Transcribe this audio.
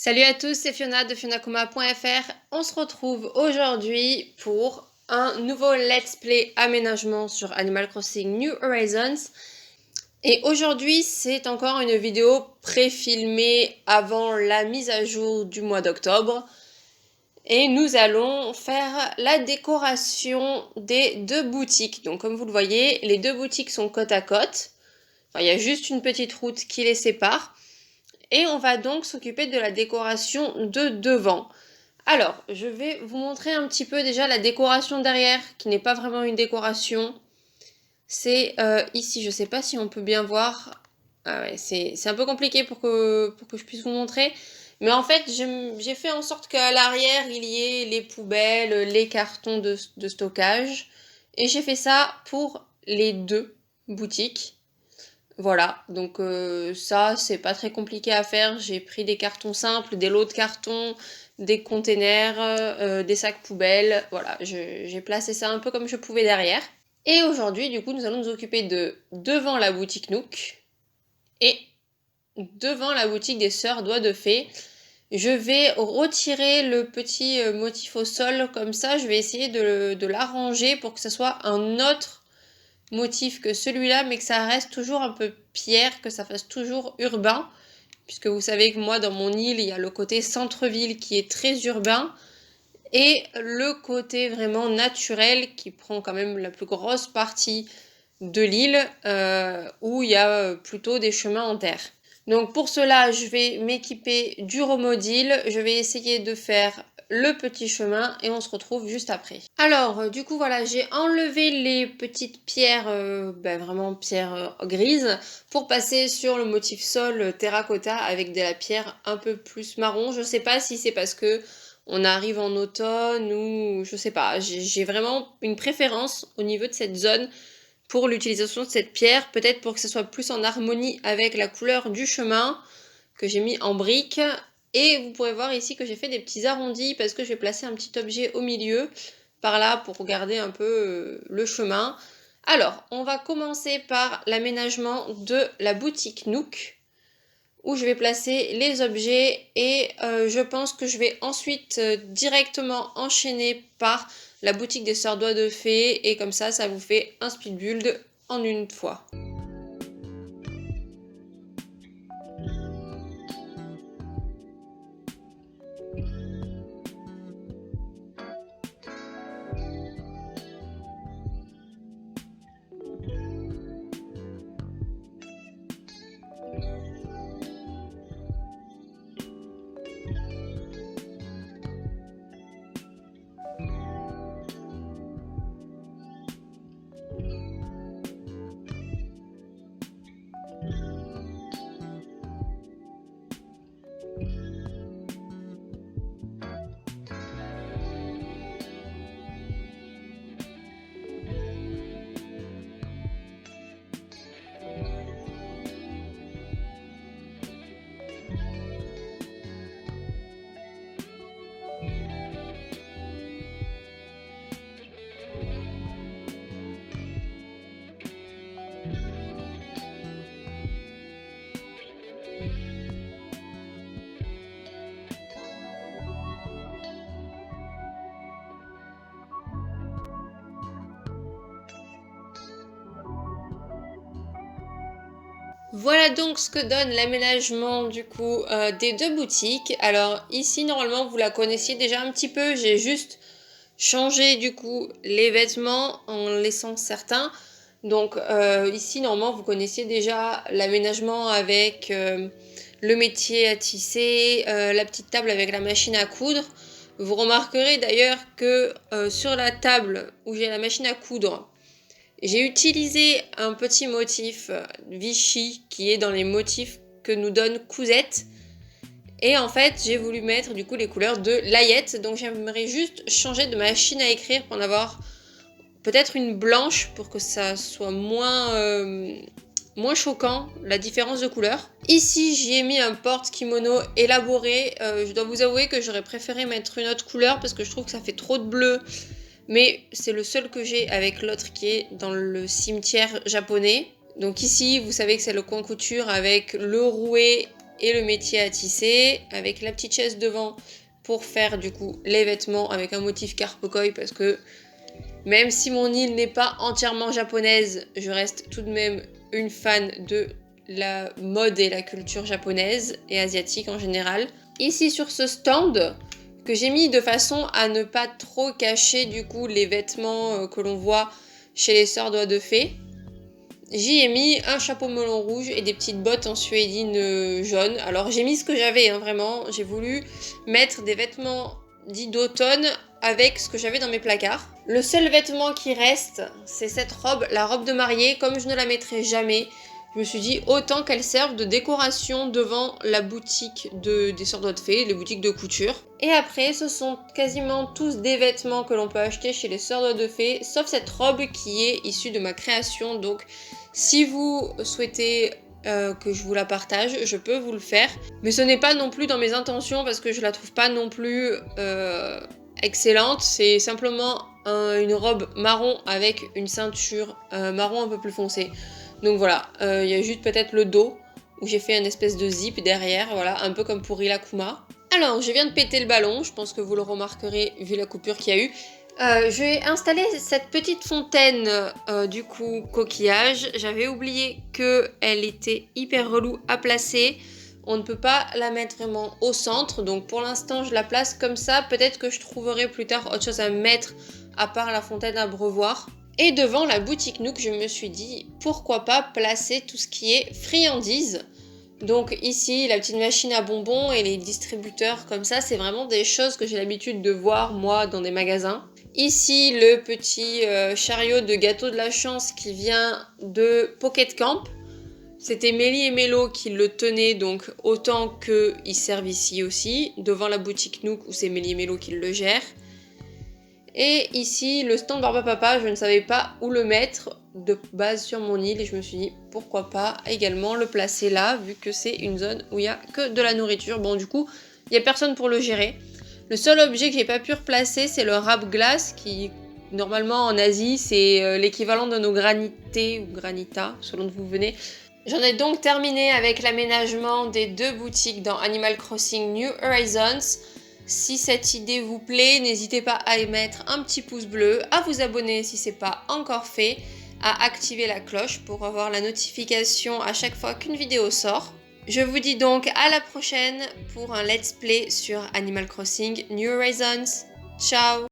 Salut à tous, c'est Fiona de fionakoma.fr. On se retrouve aujourd'hui pour un nouveau Let's Play aménagement sur Animal Crossing New Horizons. Et aujourd'hui, c'est encore une vidéo pré-filmée avant la mise à jour du mois d'octobre. Et nous allons faire la décoration des deux boutiques. Donc comme vous le voyez, les deux boutiques sont côte à côte. Enfin, il y a juste une petite route qui les sépare. Et on va donc s'occuper de la décoration de devant. Alors, je vais vous montrer un petit peu déjà la décoration derrière, qui n'est pas vraiment une décoration. C'est ici, je ne sais pas si on peut bien voir. Ah ouais, c'est un peu compliqué pour que je puisse vous montrer. Mais en fait, j'ai fait en sorte qu'à l'arrière, il y ait les poubelles, les cartons de stockage. Et j'ai fait ça pour les deux boutiques. Voilà, donc ça, c'est pas très compliqué à faire. J'ai pris des cartons simples, des lots de cartons, des containers, des sacs poubelles. Voilà, j'ai placé ça un peu comme je pouvais derrière. Et aujourd'hui, du coup, nous allons nous occuper de devant la boutique Nook et devant la boutique des Sœurs Doigts de Fée. Je vais retirer le petit motif au sol, comme ça, je vais essayer de l'arranger pour que ce soit un autre motif que celui-là, mais que ça reste toujours un peu pierre, que ça fasse toujours urbain, puisque vous savez que moi, dans mon île, il y a le côté centre-ville qui est très urbain, et le côté vraiment naturel qui prend quand même la plus grosse partie de l'île, où il y a plutôt des chemins en terre. Donc pour cela, je vais m'équiper du Romodile, je vais essayer de faire le petit chemin et on se retrouve juste après. Alors, du coup, voilà, j'ai enlevé les petites pierres, vraiment pierres grises, pour passer sur le motif sol terracotta avec de la pierre un peu plus marron. Je sais pas si c'est parce que on arrive en automne ou je sais pas. J'ai vraiment une préférence au niveau de cette zone pour l'utilisation de cette pierre, peut-être pour que ce soit plus en harmonie avec la couleur du chemin que j'ai mis en briques. Et vous pourrez voir ici que j'ai fait des petits arrondis parce que je vais placer un petit objet au milieu, par là, pour regarder un peu le chemin. Alors, on va commencer par l'aménagement de la boutique Nook, où je vais placer les objets et je pense que je vais ensuite directement enchaîner par la boutique des Sœurs Doigts de Fée, et comme ça vous fait un speed build en une fois. Voilà donc ce que donne l'aménagement du coup des deux boutiques. Alors ici normalement vous la connaissiez déjà un petit peu, j'ai juste changé du coup les vêtements en laissant certains. Donc ici normalement vous connaissiez déjà l'aménagement avec le métier à tisser, la petite table avec la machine à coudre. Vous remarquerez d'ailleurs que sur la table où j'ai la machine à coudre, j'ai utilisé un petit motif Vichy qui est dans les motifs que nous donne Cousette. Et en fait, j'ai voulu mettre du coup les couleurs de Layette. Donc j'aimerais juste changer de machine à écrire pour en avoir peut-être une blanche pour que ça soit moins choquant, la différence de couleur. Ici, j'y ai mis un porte-kimono élaboré. Je dois vous avouer que j'aurais préféré mettre une autre couleur parce que je trouve que ça fait trop de bleu. Mais c'est le seul que j'ai avec l'autre qui est dans le cimetière japonais. Donc ici, vous savez que c'est le coin couture avec le rouet et le métier à tisser avec la petite chaise devant pour faire du coup les vêtements avec un motif carpe-koi parce que même si mon île n'est pas entièrement japonaise, je reste tout de même une fan de la mode et la culture japonaise et asiatique en général. Ici sur ce stand que j'ai mis de façon à ne pas trop cacher du coup les vêtements que l'on voit chez les sœurs doigts de fée, j'y ai mis un chapeau melon rouge et des petites bottes en suédine jaune. Alors j'ai mis ce que j'avais, hein, vraiment. J'ai voulu mettre des vêtements dits d'automne avec ce que j'avais dans mes placards. Le seul vêtement qui reste, c'est cette robe, la robe de mariée. Comme je ne la mettrai jamais, je me suis dit autant qu'elle serve de décoration devant la boutique des sœurs doigts de fée, les boutiques de couture. Et après, ce sont quasiment tous des vêtements que l'on peut acheter chez les sœurs doigts de fée, sauf cette robe qui est issue de ma création. Donc si vous souhaitez que je vous la partage, je peux vous le faire. Mais ce n'est pas non plus dans mes intentions parce que je la trouve pas non plus excellente. C'est simplement une robe marron avec une ceinture marron un peu plus foncée. Donc voilà, il y a juste peut-être le dos où j'ai fait une espèce de zip derrière, voilà, un peu comme pour Rilakkuma. Alors, je viens de péter le ballon, je pense que vous le remarquerez vu la coupure qu'il y a eu. Je vais installer cette petite fontaine du coup coquillage. J'avais oublié qu'elle était hyper relou à placer. On ne peut pas la mettre vraiment au centre. Donc pour l'instant je la place comme ça. Peut-être que je trouverai plus tard autre chose à mettre à part la fontaine à Brevoire. Et devant la boutique Nook, je me suis dit pourquoi pas placer tout ce qui est friandises. Donc ici, la petite machine à bonbons et les distributeurs comme ça, c'est vraiment des choses que j'ai l'habitude de voir moi dans des magasins. Ici, le petit chariot de gâteau de la chance qui vient de Pocket Camp. C'était Mélie et Mélo qui le tenaient, donc autant qu'ils servent ici aussi, devant la boutique Nook où c'est Mélie et Mélo qui le gèrent. Et ici, le stand Barba Papa, je ne savais pas où le mettre de base sur mon île et je me suis dit pourquoi pas également le placer là vu que c'est une zone où il n'y a que de la nourriture. Bon, du coup, il n'y a personne pour le gérer. Le seul objet que j'ai pas pu replacer, c'est le râpe glace qui, normalement en Asie, c'est l'équivalent de nos granités ou granita, selon d'où vous venez. J'en ai donc terminé avec l'aménagement des 2 boutiques dans Animal Crossing New Horizons. Si cette idée vous plaît, n'hésitez pas à émettre un petit pouce bleu, à vous abonner si ce n'est pas encore fait, à activer la cloche pour avoir la notification à chaque fois qu'une vidéo sort. Je vous dis donc à la prochaine pour un let's play sur Animal Crossing New Horizons. Ciao!